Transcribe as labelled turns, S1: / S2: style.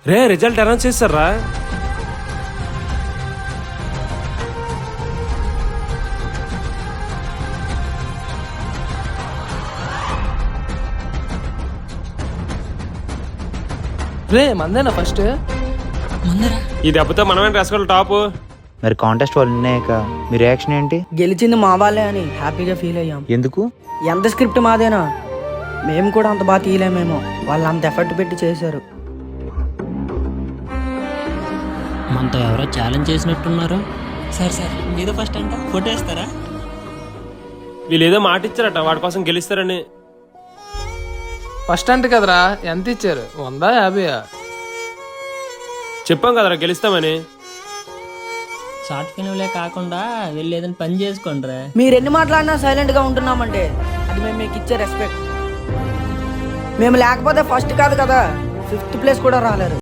S1: రే result announce చేస్తారా?
S2: రే మందేనా first?
S1: ఈ దెబ్బతో మనమే రసగొల్ల టాప్.
S3: మరి కాంటెస్ట్ వాళ్ళు విన్నాక మీ రియాక్షన్ ఏంటి?
S4: గెలిచింది మా వాళ్ళే అని హ్యాపీగా ఫీల్ అయ్యాం.
S3: ఎందుకు?
S4: ఎంత స్క్రిప్ట్ మాదేనా, మేము కూడా అంత బాగా తీయలేమేమో, వాళ్ళు అంత ఎఫర్ట్ పెట్టి చేశారు.
S5: మనతో ఎవరో ఛాలెంజ్ చేసినట్టున్నారు. సార్ మీద ఫస్ట్ అంట ఫోటో వేస్తారా?
S1: వీళ్ళు ఏదో మాట ఇచ్చారట వాడి కోసం గెలుస్తారని.
S2: ఫస్ట్ అంటే కదరా, ఎంత ఇచ్చారు? 100, 50?
S1: చెప్పాం కదరా గెలుస్తామని.
S5: షార్ట్ ఫిల్మ్లే కాకుండా వెళ్ళి ఏదైనా పని చేసుకోండి రా.
S4: మీరు ఎన్ని మాట్లాడినా సైలెంట్ గా ఉంటున్నామంటే అది మేము మీకు ఇచ్చే రెస్పెక్ట్. మేము లేకపోతే ఫస్ట్ కాదు కదా 5th ప్లేస్ కూడా రాలేరు.